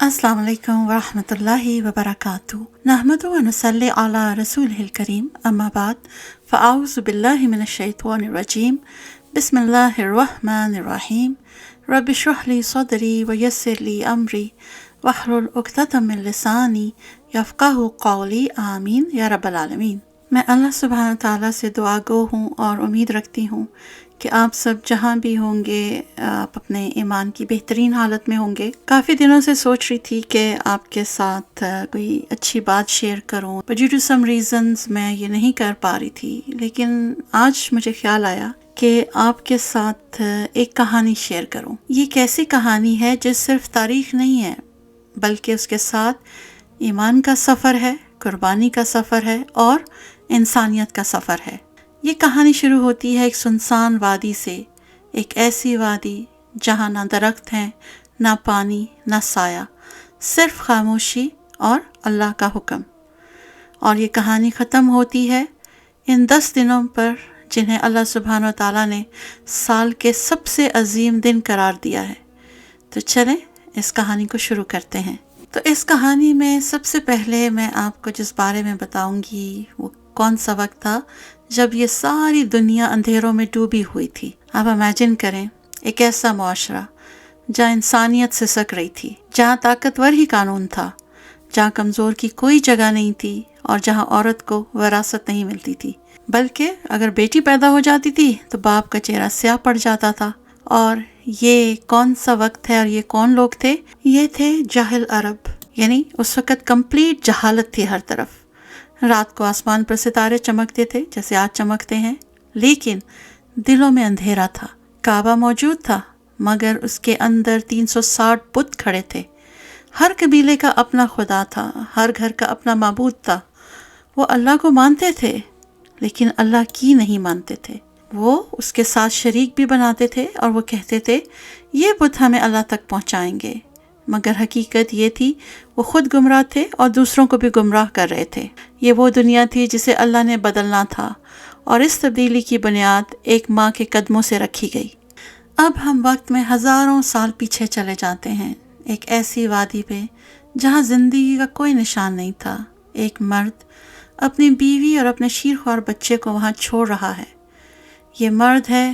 السلام علیکم ورحمۃ اللہ وبرکاتہ نحمد و نصلی علی رسول الکریم اما بعد فاعوذ باللہ من الشیطان الرجیم بسم اللہ الرحمن الرحیم رب اشرح لی صدری ویسر لی امری واحلل عقدۃ من لسانی یفقہوا قولی آمین یا رب العالمین۔ میں اللہ سبحانہ تعالیٰ سے دعا گو ہوں اور امید رکھتی ہوں کہ آپ سب جہاں بھی ہوں گے آپ اپنے ایمان کی بہترین حالت میں ہوں گے۔ کافی دنوں سے سوچ رہی تھی کہ آپ کے ساتھ کوئی اچھی بات شیئر کروں، but due to some reasons میں یہ نہیں کر پا رہی تھی، لیکن آج مجھے خیال آیا کہ آپ کے ساتھ ایک کہانی شیئر کروں۔ یہ ایک ایسی کہانی ہے جو صرف تاریخ نہیں ہے بلکہ اس کے ساتھ ایمان کا سفر ہے، قربانی کا سفر ہے اور انسانیت کا سفر ہے۔ یہ کہانی شروع ہوتی ہے ایک سنسان وادی سے، ایک ایسی وادی جہاں نہ درخت ہیں، نہ پانی، نہ سایہ، صرف خاموشی اور اللہ کا حکم۔ اور یہ کہانی ختم ہوتی ہے ان 10 دنوں پر جنہیں اللہ سبحانہ و تعالیٰ نے سال کے سب سے عظیم دن قرار دیا ہے۔ تو چلیں اس کہانی کو شروع کرتے ہیں۔ تو اس کہانی میں سب سے پہلے میں آپ کو جس بارے میں بتاؤں گی وہ کون سا وقت تھا جب یہ ساری دنیا اندھیروں میں ڈوبی ہوئی تھی۔ آپ امیجن کریں ایک ایسا معاشرہ جہاں انسانیت سسک رہی تھی، جہاں طاقتور ہی قانون تھا، جہاں کمزور کی کوئی جگہ نہیں تھی اور جہاں عورت کو وراثت نہیں ملتی تھی، بلکہ اگر بیٹی پیدا ہو جاتی تھی تو باپ کا چہرہ سیاہ پڑ جاتا تھا۔ اور یہ کون سا وقت ہے اور یہ کون لوگ تھے؟ یہ تھے جاہل عرب، یعنی اس وقت کمپلیٹ جہالت تھی ہر طرف۔ رات کو آسمان پر ستارے چمکتے تھے جیسے آج چمکتے ہیں، لیکن دلوں میں اندھیرا تھا۔ کعبہ موجود تھا مگر اس کے اندر 360 بت کھڑے تھے۔ ہر قبیلے کا اپنا خدا تھا، ہر گھر کا اپنا معبود تھا۔ وہ اللہ کو مانتے تھے لیکن اللہ کی نہیں مانتے تھے۔ وہ اس کے ساتھ شریک بھی بناتے تھے اور وہ کہتے تھے یہ بت ہمیں اللہ تک پہنچائیں گے، مگر حقیقت یہ تھی وہ خود گمراہ تھے اور دوسروں کو بھی گمراہ کر رہے تھے۔ یہ وہ دنیا تھی جسے اللہ نے بدلنا تھا اور اس تبدیلی کی بنیاد ایک ماں کے قدموں سے رکھی گئی۔ اب ہم وقت میں ہزاروں سال پیچھے چلے جاتے ہیں، ایک ایسی وادی پہ جہاں زندگی کا کوئی نشان نہیں تھا۔ ایک مرد اپنی بیوی اور اپنے شیرخوار بچے کو وہاں چھوڑ رہا ہے۔ یہ مرد ہے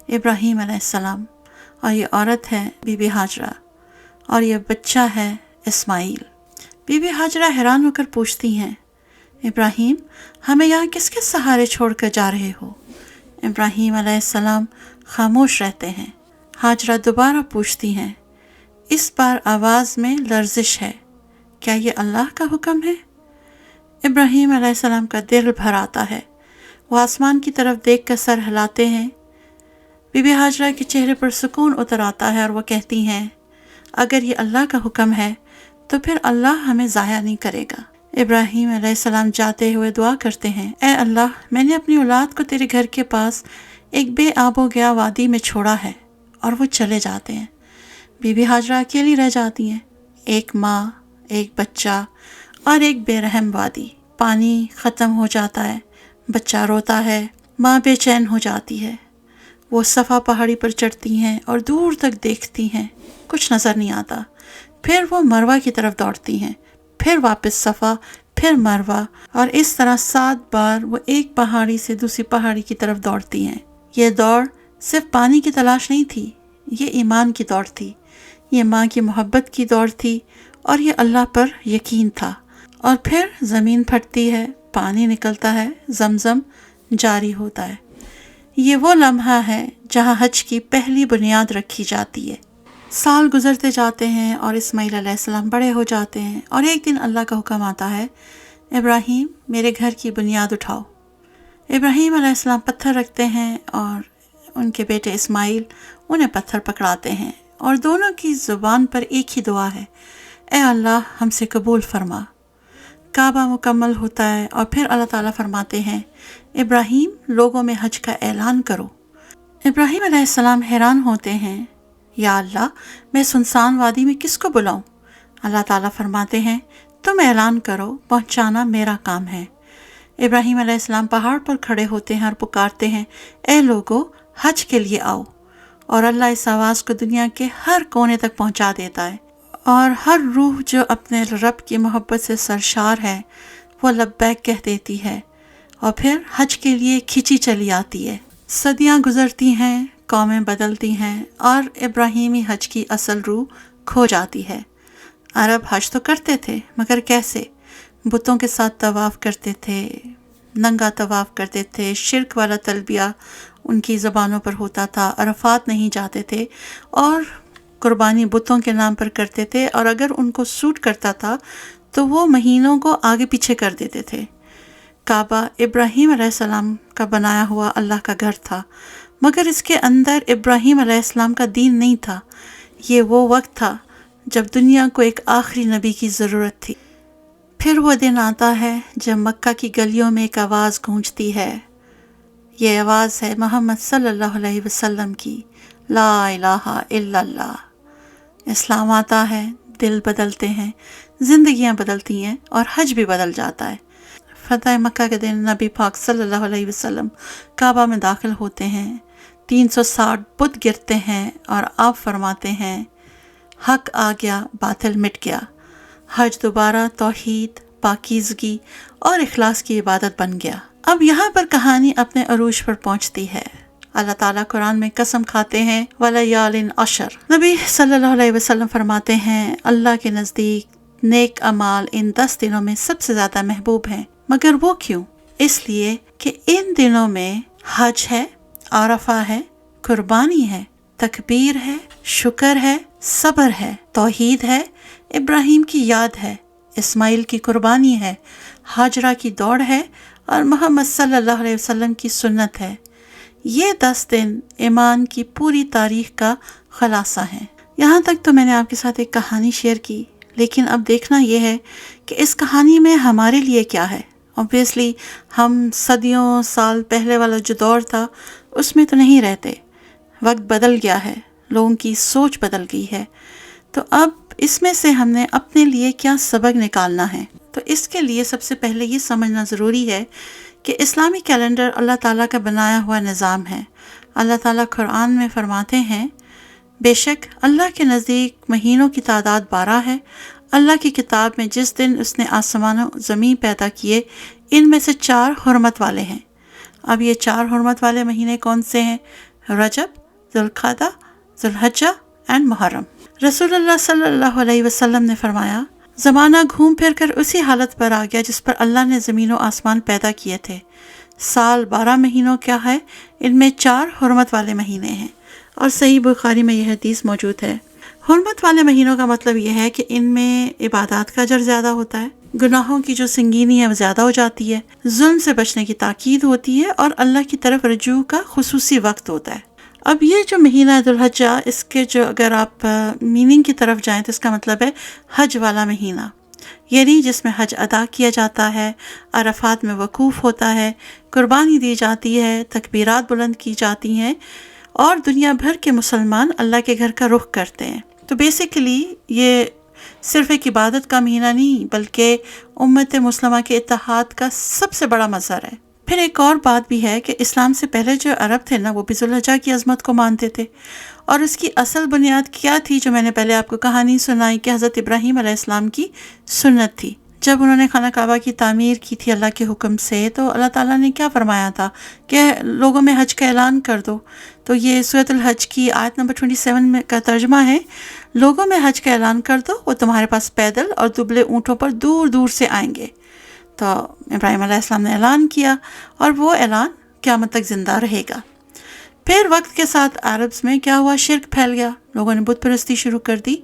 ابراہیم علیہ السلام اور یہ عورت ہے بی بی ہاجرہ اور یہ بچہ ہے اسماعیل۔ بی بی ہاجرہ حیران ہو کر پوچھتی ہیں ابراہیم ہمیں یہاں کس کے سہارے چھوڑ کر جا رہے ہو؟ ابراہیم علیہ السلام خاموش رہتے ہیں۔ ہاجرہ دوبارہ پوچھتی ہیں، اس بار آواز میں لرزش ہے، کیا یہ اللہ کا حکم ہے؟ ابراہیم علیہ السلام کا دل بھر آتا ہے، وہ آسمان کی طرف دیکھ کر سر ہلاتے ہیں۔ بی بی ہاجرہ کے چہرے پر سکون اتر آتا ہے اور وہ کہتی ہیں اگر یہ اللہ کا حکم ہے تو پھر اللہ ہمیں ضائع نہیں کرے گا۔ ابراہیم علیہ السلام جاتے ہوئے دعا کرتے ہیں، اے اللہ میں نے اپنی اولاد کو تیرے گھر کے پاس ایک بے آب و گیا وادی میں چھوڑا ہے، اور وہ چلے جاتے ہیں۔ بی بی ہاجرہ اکیلی رہ جاتی ہیں، ایک ماں، ایک بچہ اور ایک بے رحم وادی۔ پانی ختم ہو جاتا ہے، بچہ روتا ہے، ماں بے چین ہو جاتی ہے۔ وہ صفا پہاڑی پر چڑھتی ہیں اور دور تک دیکھتی ہیں، کچھ نظر نہیں آتا۔ پھر وہ مروہ کی طرف دوڑتی ہیں، پھر واپس صفا، پھر مروہ، اور اس طرح 7 بار وہ ایک پہاڑی سے دوسری پہاڑی کی طرف دوڑتی ہیں۔ یہ دوڑ صرف پانی کی تلاش نہیں تھی، یہ ایمان کی دوڑ تھی، یہ ماں کی محبت کی دوڑ تھی اور یہ اللہ پر یقین تھا۔ اور پھر زمین پھٹتی ہے، پانی نکلتا ہے، زمزم جاری ہوتا ہے۔ یہ وہ لمحہ ہے جہاں حج کی پہلی بنیاد رکھی جاتی ہے۔ سال گزرتے جاتے ہیں اور اسماعیل علیہ السلام بڑے ہو جاتے ہیں، اور ایک دن اللہ کا حکم آتا ہے ابراہیم میرے گھر کی بنیاد اٹھاؤ۔ ابراہیم علیہ السلام پتھر رکھتے ہیں اور ان کے بیٹے اسماعیل انہیں پتھر پکڑاتے ہیں، اور دونوں کی زبان پر ایک ہی دعا ہے، اے اللہ ہم سے قبول فرما۔ کعبہ مکمل ہوتا ہے اور پھر اللہ تعالیٰ فرماتے ہیں ابراہیم لوگوں میں حج کا اعلان کرو۔ ابراہیم علیہ السلام حیران ہوتے ہیں، یا اللہ میں سنسان وادی میں کس کو بلاؤں؟ اللہ تعالیٰ فرماتے ہیں تم اعلان کرو، پہنچانا میرا کام ہے۔ ابراہیم علیہ السلام پہاڑ پر کھڑے ہوتے ہیں اور پکارتے ہیں، اے لوگو حج کے لیے آؤ، اور اللہ اس آواز کو دنیا کے ہر کونے تک پہنچا دیتا ہے۔ اور ہر روح جو اپنے رب کی محبت سے سرشار ہے وہ لبیک کہہ دیتی ہے اور پھر حج کے لیے کھینچی چلی آتی ہے۔ صدیاں گزرتی ہیں، قومیں بدلتی ہیں اور ابراہیمی حج کی اصل روح کھو جاتی ہے۔ عرب حج تو کرتے تھے مگر کیسے؟ بتوں کے ساتھ طواف کرتے تھے، ننگا طواف کرتے تھے، شرک والا تلبیہ ان کی زبانوں پر ہوتا تھا، عرفات نہیں جاتے تھے اور قربانی بتوں کے نام پر کرتے تھے، اور اگر ان کو سوٹ کرتا تھا تو وہ مہینوں کو آگے پیچھے کر دیتے تھے۔ کعبہ ابراہیم علیہ السلام کا بنایا ہوا اللہ کا گھر تھا، مگر اس کے اندر ابراہیم علیہ السلام کا دین نہیں تھا۔ یہ وہ وقت تھا جب دنیا کو ایک آخری نبی کی ضرورت تھی۔ پھر وہ دن آتا ہے جب مکہ کی گلیوں میں ایک آواز گونجتی ہے، یہ آواز ہے محمد صلی اللہ علیہ وسلم کی، لا الہ الا اللہ۔ اسلام آتا ہے، دل بدلتے ہیں، زندگیاں بدلتی ہیں اور حج بھی بدل جاتا ہے۔ فتح مکہ کے دن نبی پاک صلی اللہ علیہ وسلم کعبہ میں داخل ہوتے ہیں، 360 بت گرتے ہیں اور آپ فرماتے ہیں، حق آ گیا، باطل مٹ گیا۔ حج دوبارہ توحید، پاکیزگی اور اخلاص کی عبادت بن گیا۔ اب یہاں پر کہانی اپنے عروج پر پہنچتی ہے۔ اللہ تعالیٰ قرآن میں قسم کھاتے ہیں وَلَيَالٍ عَشْرٍ۔ نبی صلی اللہ علیہ وسلم فرماتے ہیں اللہ کے نزدیک نیک اعمال ان 10 دنوں میں سب سے زیادہ محبوب ہیں۔ مگر وہ کیوں؟ اس لیے کہ ان دنوں میں حج ہے، عرفہ ہے، قربانی ہے، تکبیر ہے، شکر ہے، صبر ہے، توحید ہے، ابراہیم کی یاد ہے، اسماعیل کی قربانی ہے، ہاجرہ کی دوڑ ہے اور محمد صلی اللہ علیہ وسلم کی سنت ہے۔ یہ 10 دن ایمان کی پوری تاریخ کا خلاصہ ہیں۔ یہاں تک تو میں نے آپ کے ساتھ ایک کہانی شیئر کی، لیکن اب دیکھنا یہ ہے کہ اس کہانی میں ہمارے لیے کیا ہے۔ اوبویسلی ہم صدیوں سال پہلے والا جو دور تھا اس میں تو نہیں رہتے، وقت بدل گیا ہے، لوگوں کی سوچ بدل گئی ہے، تو اب اس میں سے ہم نے اپنے لیے کیا سبق نکالنا ہے۔ تو اس کے لیے سب سے پہلے یہ سمجھنا ضروری ہے کہ اسلامی کیلنڈر اللہ تعالیٰ کا بنایا ہوا نظام ہے۔ اللہ تعالیٰ قرآن میں فرماتے ہیں، بے شک اللہ کے نزدیک مہینوں کی تعداد 12 ہے۔ اللہ کی کتاب میں جس دن اس نے آسمان و زمین پیدا کیے ان میں سے 4 حرمت والے ہیں۔ اب یہ 4 حرمت والے مہینے کون سے ہیں؟ رجب، ذوالقعدہ، ذوالحجہ اینڈ محرم۔ رسول اللہ صلی اللہ علیہ وسلم نے فرمایا، زمانہ گھوم پھر کر اسی حالت پر آ گیا جس پر اللہ نے زمین و آسمان پیدا کیے تھے۔ سال 12 مہینوں کیا ہے؟ ان میں 4 حرمت والے مہینے ہیں، اور صحیح بخاری میں یہ حدیث موجود ہے۔ حرمت والے مہینوں کا مطلب یہ ہے کہ ان میں عبادات کا اجر زیادہ ہوتا ہے، گناہوں کی جو سنگینی ہے وہ زیادہ ہو جاتی ہے، ظلم سے بچنے کی تاکید ہوتی ہے اور اللہ کی طرف رجوع کا خصوصی وقت ہوتا ہے۔ اب یہ جو مہینہ ذوالحجہ، اس کے جو اگر آپ میننگ کی طرف جائیں تو اس کا مطلب ہے حج والا مہینہ، یعنی جس میں حج ادا کیا جاتا ہے، عرفات میں وقوف ہوتا ہے، قربانی دی جاتی ہے، تکبیرات بلند کی جاتی ہیں اور دنیا بھر کے مسلمان اللہ کے گھر کا رخ کرتے ہیں۔ تو بیسیکلی یہ صرف ایک عبادت کا مہینہ نہیں بلکہ امت مسلمہ کے اتحاد کا سب سے بڑا مظہر ہے۔ پھر ایک اور بات بھی ہے کہ اسلام سے پہلے جو عرب تھے نا، وہ بھی ذوالحجہ کی عظمت کو مانتے تھے، اور اس کی اصل بنیاد کیا تھی؟ جو میں نے پہلے آپ کو کہانی سنائی کہ حضرت ابراہیم علیہ السلام کی سنت تھی۔ جب انہوں نے خانہ کعبہ کی تعمیر کی تھی اللہ کے حکم سے، تو اللہ تعالیٰ نے کیا فرمایا تھا کہ لوگوں میں حج کا اعلان کر دو۔ تو یہ سورۃ الحج کی آیت نمبر 27 میں کا ترجمہ ہے، لوگوں میں حج کا اعلان کر دو، وہ تمہارے پاس پیدل اور دبلے اونٹوں پر دور دور سے آئیں گے۔ تو ابراہیم علیہ السلام نے اعلان کیا اور وہ اعلان قیامت تک زندہ رہے گا۔ پھر وقت کے ساتھ عربز میں کیا ہوا؟ شرک پھیل گیا، لوگوں نے بت پرستی شروع کر دی،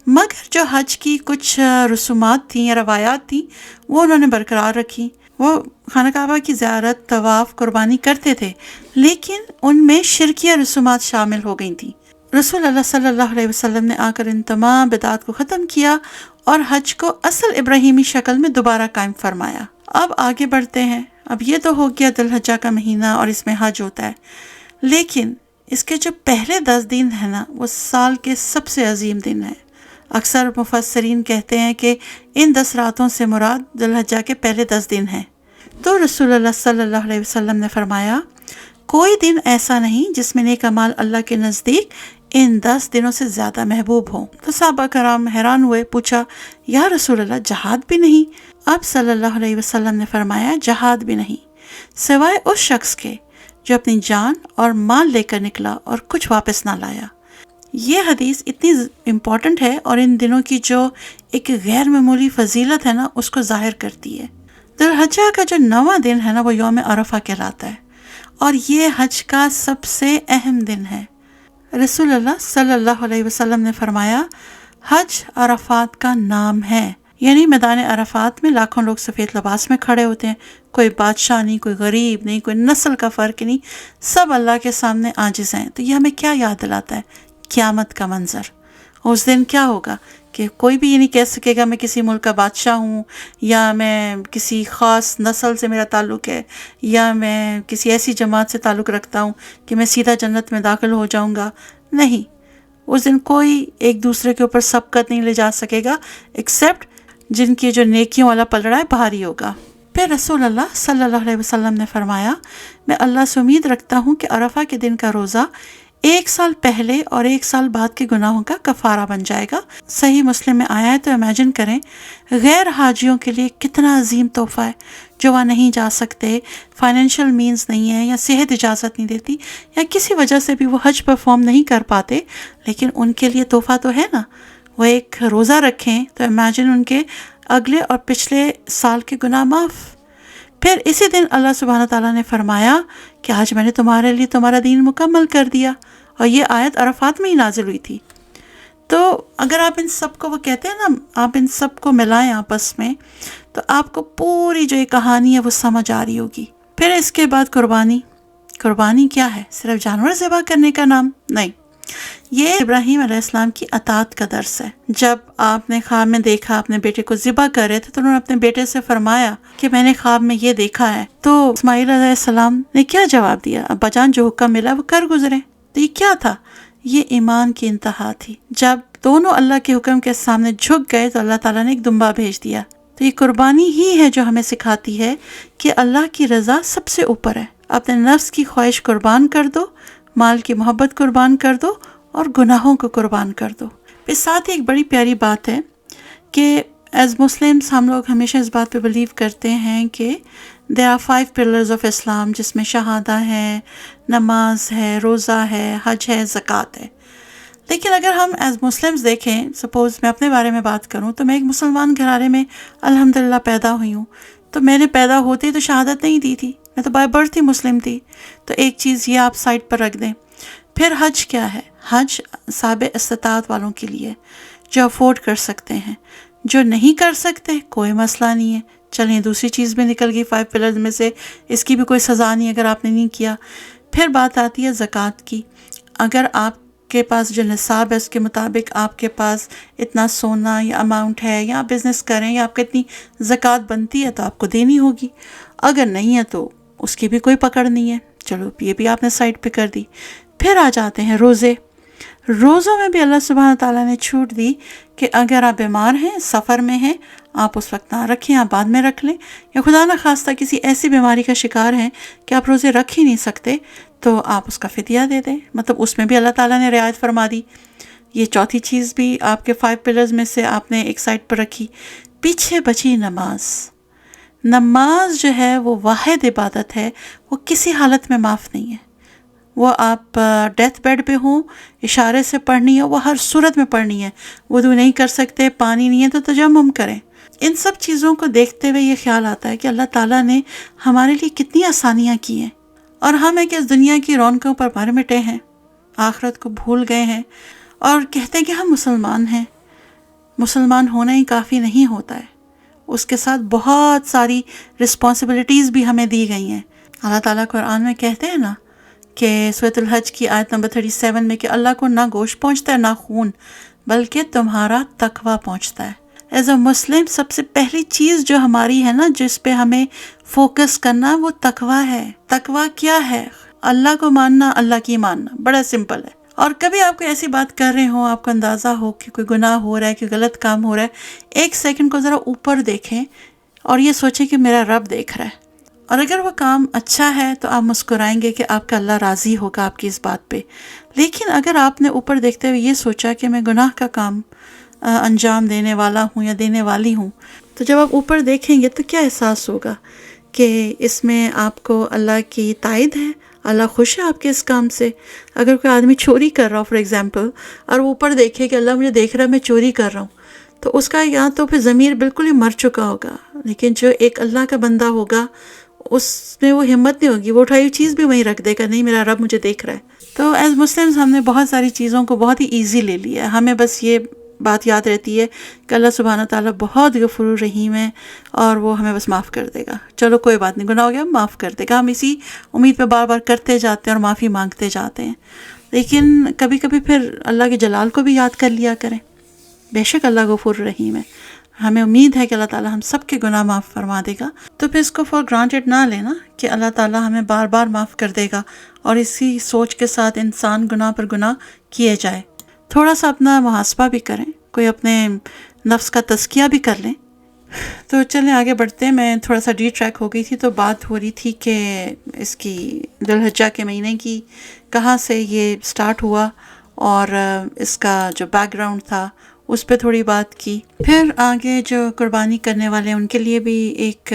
مگر جو حج کی کچھ رسومات تھیں یا روایات تھیں وہ انہوں نے برقرار رکھی۔ وہ خانہ کعبہ کی زیارت، طواف، قربانی کرتے تھے، لیکن ان میں شرکیہ رسومات شامل ہو گئی تھیں۔ رسول اللہ صلی اللہ علیہ وسلم نے آ کر ان تمام بدعات کو ختم کیا اور حج کو اصل ابراہیمی شکل میں دوبارہ قائم فرمایا۔ اب آگے بڑھتے ہیں۔ اب یہ تو ہو گیا ذوالحجہ کا مہینہ اور اس میں حج ہوتا ہے، لیکن اس کے جو پہلے 10 دن ہیں نا، وہ سال کے سب سے عظیم دن ہیں۔ اکثر مفسرین کہتے ہیں کہ ان 10 راتوں سے مراد ذوالحجہ کے پہلے 10 دن ہیں۔ تو رسول اللہ صلی اللہ علیہ وسلم نے فرمایا، کوئی دن ایسا نہیں جس میں نیک اعمال اللہ کے نزدیک ان 10 دنوں سے زیادہ محبوب ہوں۔ تو صحابہ کرام حیران ہوئے، پوچھا یا رسول اللہ جہاد بھی نہیں؟ اب صلی اللہ علیہ وسلم نے فرمایا جہاد بھی نہیں، سوائے اس شخص کے جو اپنی جان اور مال لے کر نکلا اور کچھ واپس نہ لایا۔ یہ حدیث اتنی امپورٹنٹ ہے اور ان دنوں کی جو ایک غیر معمولی فضیلت ہے نا اس کو ظاہر کرتی ہے۔ ذی الحجہ کا جو 9واں دن ہے نا وہ یوم عرفہ کہلاتا ہے اور یہ حج کا سب سے اہم دن ہے۔ رسول اللہ صلی اللہ علیہ وسلم نے فرمایا حج عرفات کا نام ہے، یعنی میدان عرفات میں لاکھوں لوگ سفید لباس میں کھڑے ہوتے ہیں، کوئی بادشاہ نہیں، کوئی غریب نہیں، کوئی نسل کا فرق نہیں، سب اللہ کے سامنے عاجز ہیں۔ تو یہ ہمیں کیا یاد دلاتا ہے؟ قیامت کا منظر۔ اس دن کیا ہوگا کہ کوئی بھی یہ نہیں کہہ سکے گا میں کسی ملک کا بادشاہ ہوں، یا میں کسی خاص نسل سے میرا تعلق ہے، یا میں کسی ایسی جماعت سے تعلق رکھتا ہوں کہ میں سیدھا جنت میں داخل ہو جاؤں گا۔ نہیں، اس دن کوئی ایک دوسرے کے اوپر سبقت نہیں لے جا سکے گا ایکسیپٹ جن کی جو نیکیوں والا پلڑا ہے بھاری ہوگا۔ پھر رسول اللہ صلی اللہ علیہ وسلم نے فرمایا میں اللہ سے امید رکھتا ہوں کہ عرفہ کے دن کا روزہ 1 سال پہلے اور 1 سال بعد کے گناہوں کا کفارہ بن جائے گا۔ صحیح مسلم میں آیا ہے، تو امیجن کریں غیر حاجیوں کے لیے کتنا عظیم تحفہ ہے جو وہاں نہیں جا سکتے، فائنینشیل مینز نہیں ہے، یا صحت اجازت نہیں دیتی، یا کسی وجہ سے بھی وہ حج پرفارم نہیں کر پاتے، لیکن ان کے لیے تحفہ تو ہے نا، وہ ایک روزہ رکھیں تو امیجن ان کے اگلے اور پچھلے سال کے گناہ معاف۔ پھر اسی دن اللہ سبحانہ تعالیٰ نے فرمایا کہ آج میں نے تمہارے لیے تمہارا دین مکمل کر دیا، اور یہ آیت عرفات میں ہی نازل ہوئی تھی۔ تو اگر آپ ان سب کو، وہ کہتے ہیں نا، آپ ان سب کو ملائیں آپس میں تو آپ کو پوری جو یہ کہانی ہے وہ سمجھ آ رہی ہوگی۔ پھر اس کے بعد قربانی کیا ہے؟ صرف جانور ذبح کرنے کا نام نہیں، یہ ابراہیم علیہ السلام کی اطاعت کا درس ہے۔ جب آپ نے خواب میں دیکھا اپنے بیٹے کو ذبح کر رہے تھے تو انہوں نے اپنے بیٹے سے فرمایا کہ میں نے خواب میں یہ دیکھا ہے، تو اسماعیل علیہ السلام نے کیا جواب دیا؟ ابا جان جو حکم ملا وہ کر گزرے۔ تو یہ کیا تھا؟ یہ ایمان کی انتہا تھی۔ جب دونوں اللہ کے حکم کے سامنے جھک گئے تو اللہ تعالیٰ نے ایک دمبا بھیج دیا۔ تو یہ قربانی ہی ہے جو ہمیں سکھاتی ہے کہ اللہ کی رضا سب سے اوپر ہے۔ اپنے نفس کی خواہش قربان کر دو، مال کی محبت قربان کر دو، اور گناہوں کو قربان کر دو۔ اس ساتھ ہی ایک بڑی پیاری بات ہے کہ ایز مسلمس ہم لوگ ہمیشہ اس بات پہ بلیو کرتے ہیں کہ there are 5 pillars of اسلام، جس میں شہادہ ہے، نماز ہے، روزہ ہے، حج ہے، زکوٰۃ ہے۔ لیکن اگر ہم ایز مسلمس دیکھیں، سپوز میں اپنے بارے میں بات کروں تو میں ایک مسلمان گھرانے میں الحمدللہ پیدا ہوئی ہوں، تو میں نے پیدا ہوتے ہی تو شہادت نہیں دی تھی، میں تو بائی برتھ ہی مسلم تھی۔ تو ایک چیز یہ آپ سائڈ پر رکھ دیں۔ پھر حج کیا ہے؟ حج صاحب استطاعت والوں کے لیے جو افورڈ کر سکتے ہیں، جو نہیں کر سکتے کوئی مسئلہ نہیں ہے، چلیں دوسری چیز بھی نکل گئی 5 پلرز میں سے، اس کی بھی کوئی سزا نہیں اگر آپ نے نہیں کیا۔ پھر بات آتی ہے زکوٰۃ کی۔ اگر آپ کے پاس جو نصاب ہے اس کے مطابق آپ کے پاس اتنا سونا یا اماؤنٹ ہے، یا آپ بزنس کریں، یا آپ کو اتنی زکوٰۃ بنتی ہے تو آپ کو دینی ہوگی، اگر نہیں ہے تو اس کی بھی کوئی پکڑ نہیں ہے، چلو یہ بھی آپ نے سائڈ پہ کر دی۔ پھر آ جاتے ہیں روزے۔ روزوں میں بھی اللہ سبحانہ تعالیٰ نے چھوٹ دی کہ اگر آپ بیمار ہیں، سفر میں ہیں، آپ اس وقت نہ رکھیں، آپ بعد میں رکھ لیں، یا خدا نہ خواستہ کسی ایسی بیماری کا شکار ہیں کہ آپ روزے رکھ ہی نہیں سکتے تو آپ اس کا فدیہ دے دیں، مطلب اس میں بھی اللہ تعالیٰ نے رعایت فرما دی۔ یہ چوتھی چیز بھی آپ کے 5 پلرز میں سے آپ نے ایک سائڈ پر رکھی۔ پیچھے بچی نماز جو ہے وہ واحد عبادت ہے، وہ کسی حالت میں معاف نہیں ہے۔ وہ آپ ڈیتھ بیڈ پہ ہوں، اشارے سے پڑھنی ہے، وہ ہر صورت میں پڑھنی ہے۔ وضو نہیں کر سکتے، پانی نہیں ہے تو تیمم کریں۔ ان سب چیزوں کو دیکھتے ہوئے یہ خیال آتا ہے کہ اللہ تعالیٰ نے ہمارے لیے کتنی آسانیاں کی ہیں، اور ہم ایک اس دنیا کی رونقوں پر مر مٹے ہیں، آخرت کو بھول گئے ہیں، اور کہتے ہیں کہ ہم مسلمان ہیں۔ مسلمان ہونا ہی کافی نہیں ہوتا ہے، اس کے ساتھ بہت ساری رسپانسبلٹیز بھی ہمیں دی گئی ہیں۔ اللہ تعالیٰ قرآن میں کہتے ہیں نا کہ سورۃ الحج کی آیت نمبر 37 میں کہ اللہ کو نہ گوشت پہنچتا ہے نہ خون، بلکہ تمہارا تقویٰ پہنچتا ہے۔ ایز اے مسلم سب سے پہلی چیز جو ہماری ہے نا، جس پہ ہمیں فوکس کرنا، وہ تقویٰ ہے۔ تقویٰ کیا ہے؟ اللہ کو ماننا، اللہ کی ماننا، بڑا سمپل ہے۔ اور کبھی آپ کوئی ایسی بات کر رہے ہوں، آپ کو اندازہ ہو کہ کوئی گناہ ہو رہا ہے، کوئی غلط کام ہو رہا ہے، 1 سیکنڈ کو ذرا اوپر دیکھیں اور یہ سوچیں کہ میرا رب دیکھ رہا ہے، اور اگر وہ کام اچھا ہے تو آپ مسکرائیں گے کہ آپ کا اللہ راضی ہوگا آپ کی اس بات پہ. لیکن اگر آپ نے اوپر دیکھتے ہوئے یہ سوچا کہ میں گناہ کا کام انجام دینے والا ہوں یا دینے والی ہوں، تو جب آپ اوپر دیکھیں گے تو کیا احساس ہوگا کہ اس میں آپ کو اللہ کی تائید ہے، اللہ خوش ہے آپ کے اس کام سے. اگر کوئی آدمی چوری کر رہا ہو فار ایگزامپل، اور وہ اوپر دیکھے کہ اللہ مجھے دیکھ رہا ہے میں چوری کر رہا ہوں، تو اس کا یا تو پھر ضمیر بالکل ہی مر چکا ہوگا. لیکن جو ایک اللہ کا بندہ ہوگا اس میں وہ ہمت نہیں ہوگی، وہ اٹھائی ہوئی چیز بھی وہیں رکھ دے گا، نہیں میرا رب مجھے دیکھ رہا ہے. تو ایز مسلمز ہم نے بہت ساری چیزوں کو بہت ہی ایزی لے لیا ہے. ہمیں بس یہ بات یاد رہتی ہے کہ اللہ سبحانہ تعالیٰ بہت غفور الرحیم ہے اور وہ ہمیں بس معاف کر دے گا. چلو کوئی بات نہیں، گناہ ہو گیا معاف کر دے گا. ہم اسی امید پہ بار بار کرتے جاتے ہیں اور معافی مانگتے جاتے ہیں. لیکن کبھی کبھی پھر اللہ کے جلال کو بھی یاد کر لیا کریں. بے شک اللہ غفور الرحیم ہے، ہمیں امید ہے کہ اللہ تعالیٰ ہم سب کے گناہ معاف فرما دے گا. تو پھر اس کو فار گرانٹیڈ نہ لینا کہ اللہ تعالیٰ ہمیں بار بار معاف کر دے گا، اور اسی سوچ کے ساتھ انسان گناہ پر گناہ کیے جائے. تھوڑا سا اپنا محاسبہ بھی کریں، کوئی اپنے نفس کا تزکیہ بھی کر لیں. تو چلیں آگے بڑھتے ہیں. میں تھوڑا سا ڈی ٹریک ہو گئی تھی، تو بات ہو رہی تھی کہ اس کی ذی الحجہ کے مہینے کی کہاں سے یہ سٹارٹ ہوا اور اس کا جو بیک گراؤنڈ تھا اس پہ تھوڑی بات کی. پھر آگے جو قربانی کرنے والے ہیں ان کے لیے بھی ایک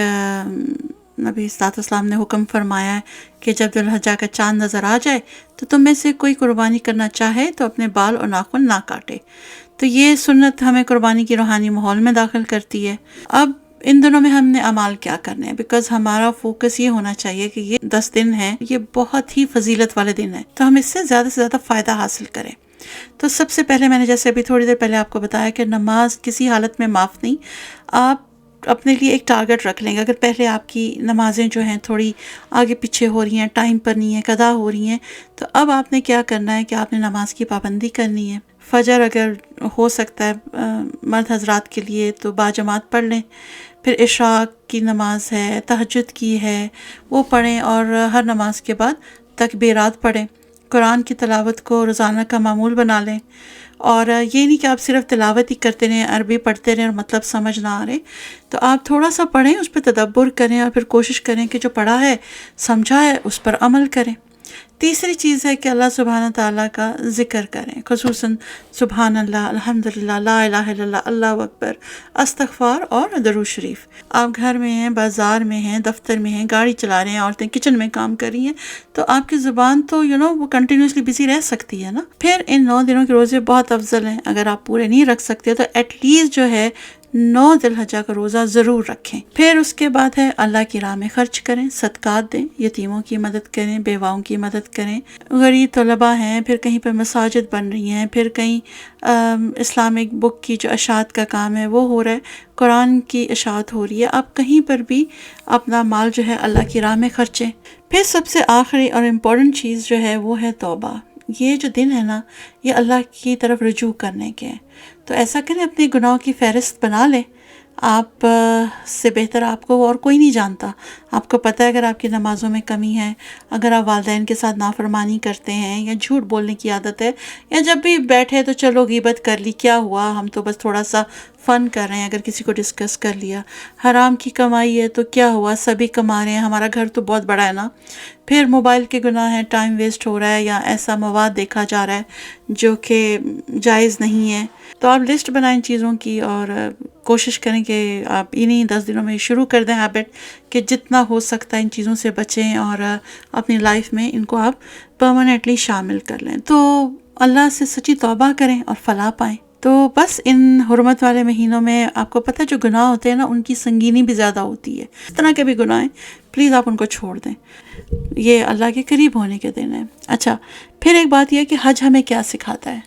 نبی صلی اللہ علیہ وسلم نے حکم فرمایا ہے کہ جب ذی الحجہ کا چاند نظر آ جائے تو تم میں سے کوئی قربانی کرنا چاہے تو اپنے بال اور ناخن نہ کاٹے. تو یہ سنت ہمیں قربانی کی روحانی ماحول میں داخل کرتی ہے. اب ان دنوں میں ہم نے اعمال کیا کرنے ہیں، بیکاز ہمارا فوکس یہ ہونا چاہیے کہ یہ 10 دن ہیں، یہ بہت ہی فضیلت والے دن ہیں، تو ہم اس سے زیادہ فائدہ حاصل کریں. تو سب سے پہلے میں نے جیسے ابھی تھوڑی دیر پہلے آپ کو بتایا کہ نماز کسی حالت میں معاف نہیں. آپ اپنے لیے ایک ٹارگٹ رکھ لیں گے. اگر پہلے آپ کی نمازیں جو ہیں تھوڑی آگے پیچھے ہو رہی ہیں، ٹائم پر نہیں ہیں، قضا ہو رہی ہیں، تو اب آپ نے کیا کرنا ہے کہ آپ نے نماز کی پابندی کرنی ہے. فجر اگر ہو سکتا ہے مرد حضرات کے لیے تو باجماعت پڑھ لیں. پھر عشاء کی نماز ہے، تہجد کی ہے، وہ پڑھیں، اور ہر نماز کے بعد تکبیرات پڑھیں. قرآن کی تلاوت کو روزانہ کا معمول بنا لیں. اور یہ نہیں کہ آپ صرف تلاوت ہی کرتے رہیں، عربی پڑھتے رہیں اور مطلب سمجھ نہ آ رہے، تو آپ تھوڑا سا پڑھیں، اس پہ تدبر کریں، اور پھر کوشش کریں کہ جو پڑھا ہے سمجھا ہے اس پر عمل کریں. تیسری چیز ہے کہ اللہ سبحانہ تعالیٰ کا ذکر کریں، خصوصاً سبحان اللہ، الحمدللہ، لا الہ الا اللہ، اللہ اکبر، استغفار اور درود شریف. آپ گھر میں ہیں، بازار میں ہیں، دفتر میں ہیں، گاڑی چلا رہے ہیں، عورتیں کچن میں کام کر رہی ہیں، تو آپ کی زبان تو وہ کنٹینیوسلی بزی رہ سکتی ہے نا. پھر ان 9 دنوں کے روزے بہت افضل ہیں. اگر آپ پورے نہیں رکھ سکتے تو ایٹ لیسٹ جو ہے 9 ذی الحجہ کا روزہ ضرور رکھیں. پھر اس کے بعد ہے اللہ کی راہ میں خرچ کریں، صدقات دیں، یتیموں کی مدد کریں، بیواؤں کی مدد کریں. غریب طلباء ہیں، پھر کہیں پہ مساجد بن رہی ہیں، پھر کہیں اسلامک بک کی جو اشاعت کا کام ہے وہ ہو رہا ہے، قرآن کی اشاعت ہو رہی ہے. آپ کہیں پر بھی اپنا مال جو ہے اللہ کی راہ میں خرچیں. پھر سب سے آخری اور امپورٹنٹ چیز جو ہے وہ ہے توبہ. یہ جو دن ہے نا، یہ اللہ کی طرف رجوع کرنے کے ہیں. تو ایسا کریں، اپنے گناہوں کی فہرست بنا لیں. آپ سے بہتر آپ کو اور کوئی نہیں جانتا. آپ کو پتہ ہے اگر آپ کی نمازوں میں کمی ہے، اگر آپ والدین کے ساتھ نافرمانی کرتے ہیں، یا جھوٹ بولنے کی عادت ہے، یا جب بھی بیٹھے تو چلو غیبت کر لی، کیا ہوا، ہم تو بس تھوڑا سا فن کر رہے ہیں، اگر کسی کو ڈسکس کر لیا. حرام کی کمائی ہے تو کیا ہوا، سبھی کما رہے ہیں، ہمارا گھر تو بہت بڑا ہے نا. پھر موبائل کے گناہ ہیں، ٹائم ویسٹ ہو رہا ہے، یا ایسا مواد دیکھا جا رہا ہے جو کہ جائز نہیں ہے. تو آپ لسٹ بنائیں چیزوں کی، اور کوشش کریں کہ آپ انہی 10 دنوں میں شروع کر دیں ہیبٹ کہ جتنا ہو سکتا ہے ان چیزوں سے بچیں، اور اپنی لائف میں ان کو آپ پرماننٹلی شامل کر لیں. تو اللہ سے سچی توبہ کریں اور فلاح پائیں. تو بس ان حرمت والے مہینوں میں آپ کو پتہ جو گناہ ہوتے ہیں نا، ان کی سنگینی بھی زیادہ ہوتی ہے. اس طرح کے بھی گناہ ہیں، پلیز آپ ان کو چھوڑ دیں. یہ اللہ کے قریب ہونے کے دن ہیں. اچھا، پھر ایک بات یہ ہے کہ حج ہمیں کیا سکھاتا ہے.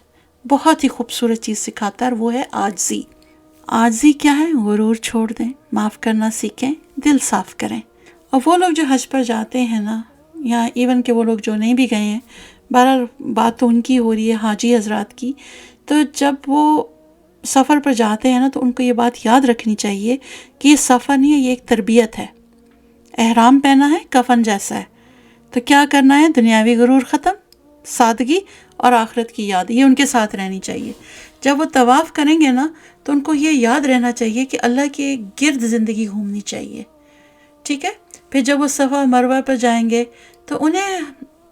بہت ہی خوبصورت چیز سکھاتا ہے، اور وہ ہے عاجزی. عاجزی کیا ہے؟ غرور چھوڑ دیں، معاف کرنا سیکھیں، دل صاف کریں. اور وہ لوگ جو حج پر جاتے ہیں نا، یا ایون کہ وہ لوگ جو نہیں بھی گئے ہیں، بہرحال بات تو ان کی ہو رہی ہے، حاجی حضرات کی. تو جب وہ سفر پر جاتے ہیں نا، تو ان کو یہ بات یاد رکھنی چاہیے کہ یہ سفر نہیں ہے، یہ ایک تربیت ہے. احرام پہنا ہے، کفن جیسا ہے. تو کیا کرنا ہے؟ دنیاوی غرور ختم، سادگی اور آخرت کی یاد، یہ ان کے ساتھ رہنی چاہیے. جب وہ طواف کریں گے نا، تو ان کو یہ یاد رہنا چاہیے کہ اللہ کے گرد زندگی گھومنی چاہیے. ٹھیک ہے؟ پھر جب وہ صفا مروہ پر جائیں گے تو انہیں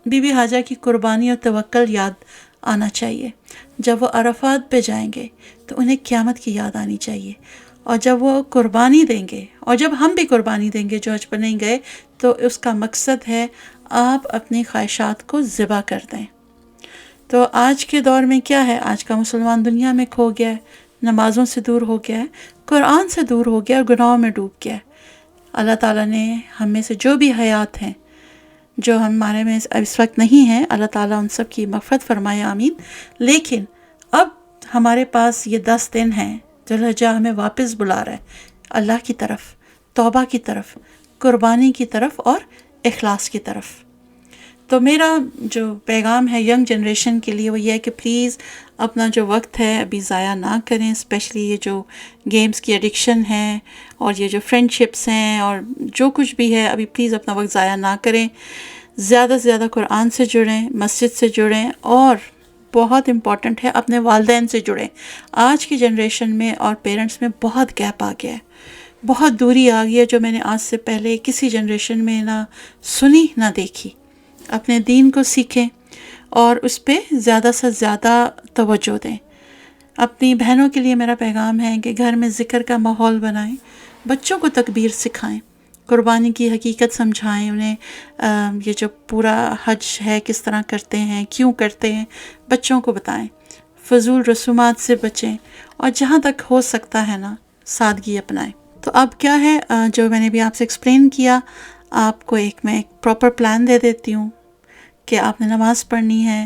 بی بی حاجہ کی قربانی اور توکل یاد آنا چاہیے. جب وہ عرفات پہ جائیں گے تو انہیں قیامت کی یاد آنی چاہیے. اور جب وہ قربانی دیں گے، اور جب ہم بھی قربانی دیں گے جو حج پر نہیں گئے، تو اس کا مقصد ہے آپ اپنی خواہشات کو ذبح کر دیں. تو آج کے دور میں کیا ہے، آج کا مسلمان دنیا میں کھو گیا ہے، نمازوں سے دور ہو گیا ہے، قرآن سے دور ہو گیا اور گناہوں میں ڈوب گیا ہے. اللہ تعالیٰ نے ہم میں سے جو بھی حیات ہیں، جو ہمارے میں اس وقت نہیں ہیں، اللہ تعالیٰ ان سب کی مغفرت فرمائے، آمین. لیکن اب ہمارے پاس یہ 10 دن ہیں، ذوالحجہ ہمیں واپس بلا رہا ہے اللہ کی طرف، توبہ کی طرف، قربانی کی طرف اور اخلاص کی طرف. تو میرا جو پیغام ہے ینگ جنریشن کے لیے وہ یہ ہے کہ پلیز اپنا جو وقت ہے ابھی ضائع نہ کریں، اسپیشلی یہ جو گیمز کی ایڈکشن ہے اور یہ جو فرینڈ شپس ہیں اور جو کچھ بھی ہے، ابھی پلیز اپنا وقت ضائع نہ کریں. زیادہ سے زیادہ قرآن سے جڑیں، مسجد سے جڑیں، اور بہت امپورٹنٹ ہے اپنے والدین سے جڑیں. آج کی جنریشن میں اور پیرنٹس میں بہت گیپ آ گیا ہے، بہت دوری آ گئی ہے جو میں نے آج سے پہلے کسی جنریشن میں نہ سنی نہ دیکھی. اپنے دین کو سیکھیں اور اس پہ زیادہ سے زیادہ توجہ دیں. اپنی بہنوں کے لیے میرا پیغام ہے کہ گھر میں ذکر کا ماحول بنائیں، بچوں کو تکبیر سکھائیں، قربانی کی حقیقت سمجھائیں انہیں. یہ جو پورا حج ہے کس طرح کرتے ہیں، کیوں کرتے ہیں، بچوں کو بتائیں. فضول رسومات سے بچیں اور جہاں تک ہو سکتا ہے نا سادگی اپنائیں. تو اب کیا ہے جو میں نے بھی آپ سے ایکسپلین کیا، آپ کو میں ایک پراپر پلان دے دیتی ہوں کہ آپ نے نماز پڑھنی ہے.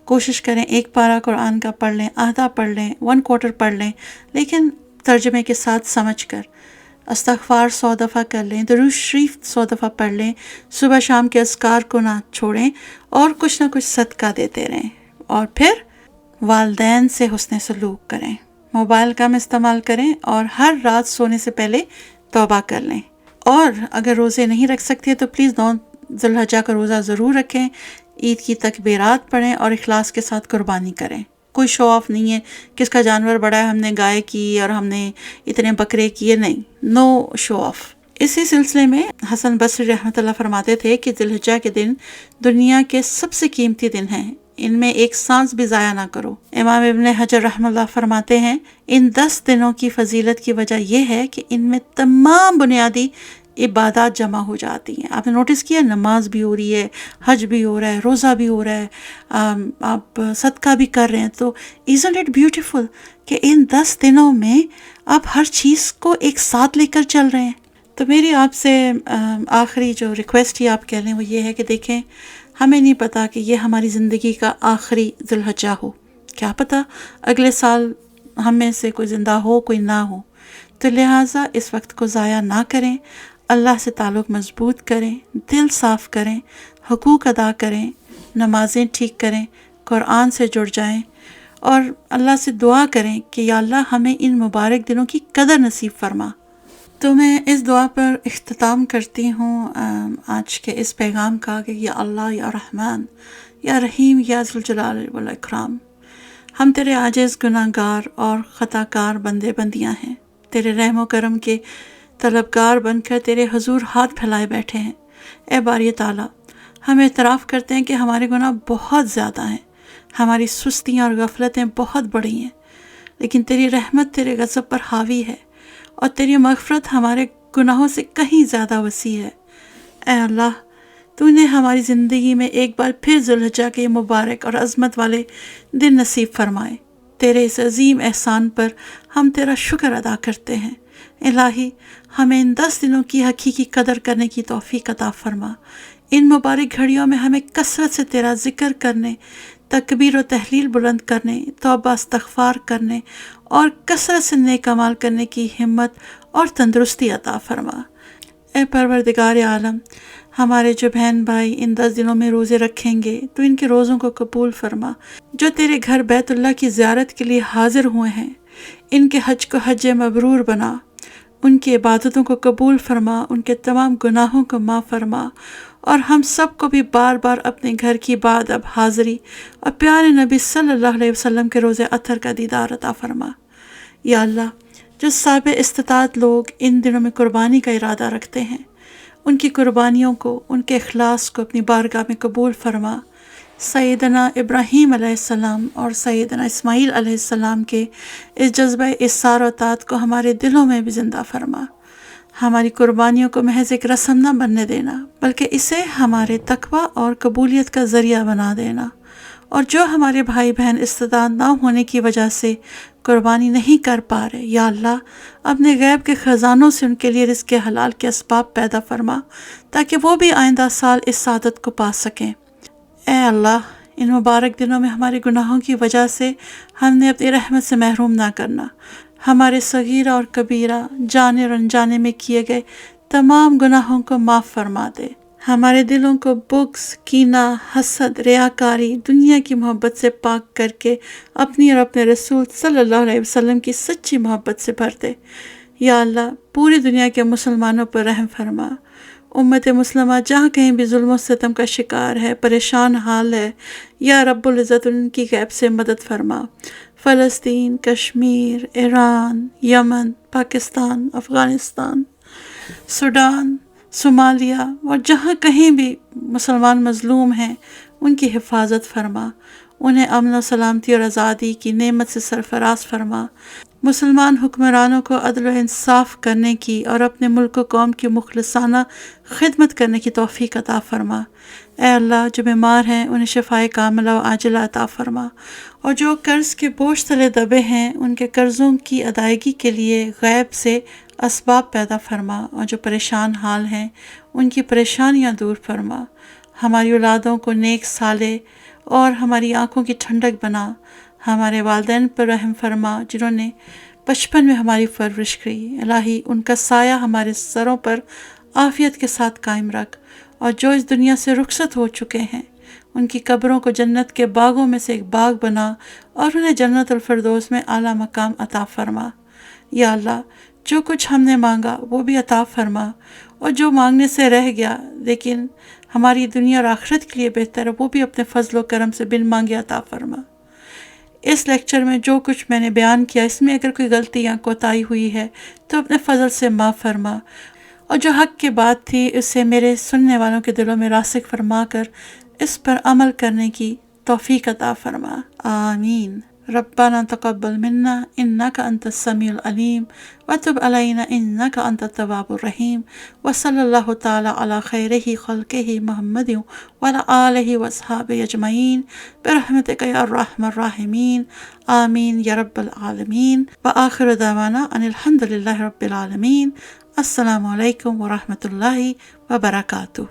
کوشش کریں ایک پارہ قرآن کا پڑھ لیں، آدھا پڑھ لیں، 1/4 پڑھ لیں، لیکن ترجمے کے ساتھ سمجھ کر. استغفار 100 دفعہ کر لیں، درود شریف 100 دفعہ پڑھ لیں، صبح شام کے اذکار کو نہ چھوڑیں، اور کچھ نہ کچھ صدقہ دیتے رہیں. اور پھر والدین سے حسن سلوک کریں، موبائل کم استعمال کریں، اور ہر رات سونے سے پہلے توبہ کر لیں. اور اگر روزے نہیں رکھ سکتے تو پلیز 9 ذوالحجہ کا روزہ ضرور رکھیں، عید کی تکبیرات پڑھیں اور اخلاص کے ساتھ قربانی کریں. کوئی شو آف نہیں ہے، کس کا جانور بڑا ہے، ہم نے گائے کی اور ہم نے اتنے بکرے کیے، نہیں، نو شو آف. اسی سلسلے میں حسن بصری رحمۃ اللہ فرماتے تھے کہ ذوالحجہ کے دن دنیا کے سب سے قیمتی دن ہیں، ان میں ایک سانس بھی ضائع نہ کرو. امام ابن حجر رحمۃ اللہ فرماتے ہیں ان 10 دنوں کی فضیلت کی وجہ یہ ہے کہ ان میں تمام بنیادی عبادات جمع ہو جاتی ہیں. آپ نے نوٹس کیا، نماز بھی ہو رہی ہے، حج بھی ہو رہا ہے، روزہ بھی ہو رہا ہے، آپ صدقہ بھی کر رہے ہیں. تو isn't it beautiful کہ ان 10 دنوں میں آپ ہر چیز کو ایک ساتھ لے کر چل رہے ہیں. تو میری آپ سے آخری جو ریکویسٹ ہی آپ کہہ لیں وہ یہ ہے کہ دیکھیں، ہمیں نہیں پتا کہ یہ ہماری زندگی کا آخری ذوالحجہ ہو، کیا پتہ اگلے سال ہم میں سے کوئی زندہ ہو کوئی نہ ہو. تو لہٰذا اس وقت کو ضائع نہ کریں، اللہ سے تعلق مضبوط کریں، دل صاف کریں، حقوق ادا کریں، نمازیں ٹھیک کریں، قرآن سے جڑ جائیں، اور اللہ سے دعا کریں کہ یا اللہ ہمیں ان مبارک دنوں کی قدر نصیب فرما. تو میں اس دعا پر اختتام کرتی ہوں آج کے اس پیغام کا کہ یا اللہ یا رحمان یا رحیم یا ذوالجلال والاکرام، ہم تیرے عاجز گناہ گار اور خطا کار بندے بندیاں ہیں، تیرے رحم و کرم کے طلبگار بن کر تیرے حضور ہاتھ پھیلائے بیٹھے ہیں. اے باری تعالیٰ، ہم اعتراف کرتے ہیں کہ ہمارے گناہ بہت زیادہ ہیں، ہماری سستیاں اور غفلتیں بہت بڑی ہیں، لیکن تیری رحمت تیرے غضب پر حاوی ہے اور تیری مغفرت ہمارے گناہوں سے کہیں زیادہ وسیع ہے. اے اللہ، تو نے ہماری زندگی میں ایک بار پھر ذوالحجہ کے مبارک اور عظمت والے دن نصیب فرمائے. تیرے اس عظیم احسان پر ہم تیرا شکر ادا کرتے ہیں. الہی، ہمیں ان 10 دنوں کی حقیقی قدر کرنے کی توفیق عطا فرما. ان مبارک گھڑیوں میں ہمیں کثرت سے تیرا ذکر کرنے، تکبیر و تحلیل بلند کرنے، توبہ استغفار کرنے اور کثرت سے نیک اعمال کرنے کی ہمت اور تندرستی عطا فرما. اے پروردگار عالم، ہمارے جو بہن بھائی ان 10 دنوں میں روزے رکھیں گے تو ان کے روزوں کو قبول فرما. جو تیرے گھر بیت اللہ کی زیارت کے لیے حاضر ہوئے ہیں، ان کے حج کو حج مبرور بنا، ان کی عبادتوں کو قبول فرما، ان کے تمام گناہوں کو معاف فرما، اور ہم سب کو بھی بار بار اپنے گھر کی بعد اب حاضری اور پیارے نبی صلی اللہ علیہ وسلم کے روزے اطہر کا دیدار عطا فرما. یا اللہ، جو صاحب استطاعت لوگ ان دنوں میں قربانی کا ارادہ رکھتے ہیں ان کی قربانیوں کو، ان کے اخلاص کو اپنی بارگاہ میں قبول فرما۔ سیدنا ابراہیم علیہ السلام اور سیدنا اسماعیل علیہ السلام کے اس جذبہ اصرار و اطاعت کو ہمارے دلوں میں بھی زندہ فرما۔ ہماری قربانیوں کو محض ایک رسم نہ بننے دینا، بلکہ اسے ہمارے تقوی اور قبولیت کا ذریعہ بنا دینا۔ اور جو ہمارے بھائی بہن استطاعت نہ ہونے کی وجہ سے قربانی نہیں کر پا رہے، یا اللہ اپنے غیب کے خزانوں سے ان کے لیے رزق حلال کے اسباب پیدا فرما، تاکہ وہ بھی آئندہ سال اس سعادت کو پا سکیں۔ اے اللہ، ان مبارک دنوں میں ہمارے گناہوں کی وجہ سے ہم نے اپنی رحمت سے محروم نہ کرنا۔ ہمارے صغیرہ اور کبیرہ، جانے اور انجانے میں کیے گئے تمام گناہوں کو معاف فرما دے۔ ہمارے دلوں کو بغض، کینہ، حسد، ریاکاری، دنیا کی محبت سے پاک کر کے اپنی اور اپنے رسول صلی اللہ علیہ وسلم کی سچی محبت سے بھر دے۔ یا اللہ، پوری دنیا کے مسلمانوں پر رحم فرما۔ امت مسلمہ جہاں کہیں بھی ظلم و ستم کا شکار ہے، پریشان حال ہے، یا رب العزت ان کی غیب سے مدد فرما۔ فلسطین، کشمیر، ایران، یمن، پاکستان، افغانستان، سوڈان، صومالیہ اور جہاں کہیں بھی مسلمان مظلوم ہیں، ان کی حفاظت فرما، انہیں امن و سلامتی اور آزادی کی نعمت سے سرفراز فرما۔ مسلمان حکمرانوں کو عدل و انصاف کرنے کی اور اپنے ملک و قوم کی مخلصانہ خدمت کرنے کی توفیق عطا فرما۔ اے اللہ، جو بیمار ہیں انہیں شفائے کاملہ و عاجلہ عطا فرما، اور جو قرض کے بوجھ تلے دبے ہیں ان کے قرضوں کی ادائیگی کے لیے غیب سے اسباب پیدا فرما، اور جو پریشان حال ہیں ان کی پریشانیاں دور فرما۔ ہماری اولادوں کو نیک صالح اور ہماری آنکھوں کی ٹھنڈک بنا۔ ہمارے والدین پر رحم فرما جنہوں نے بچپن میں ہماری پرورش کی۔ الہی، ان کا سایہ ہمارے سروں پر عافیت کے ساتھ قائم رکھ، اور جو اس دنیا سے رخصت ہو چکے ہیں ان کی قبروں کو جنت کے باغوں میں سے ایک باغ بنا، اور انہیں جنت الفردوس میں اعلیٰ مقام عطا فرما۔ یا اللہ، جو کچھ ہم نے مانگا وہ بھی عطا فرما، اور جو مانگنے سے رہ گیا لیکن ہماری دنیا اور آخرت کے لیے بہتر ہے وہ بھی اپنے فضل و کرم سے بن مانگے عطا فرما۔ اس لیکچر میں جو کچھ میں نے بیان کیا، اس میں اگر کوئی غلطی یا کوتاہی ہوئی ہے تو اپنے فضل سے معاف فرما، اور جو حق کی بات تھی اسے میرے سننے والوں کے دلوں میں راسخ فرما کر اس پر عمل کرنے کی توفیق عطا فرما۔ آمین۔ ربنا تقبل منا انك انت السميع العليم وتب علينا انك انت التواب الرحيم وصلى الله تعالى على خيره خلقه محمد وعلى آله واصحابه اجمعين برحمتك يا ارحم الراحمين آمين يا رب العالمين وآخر دعوانا ان الحمد لله رب العالمين۔ السلام علیکم ورحمۃ اللہ وبرکاتہ۔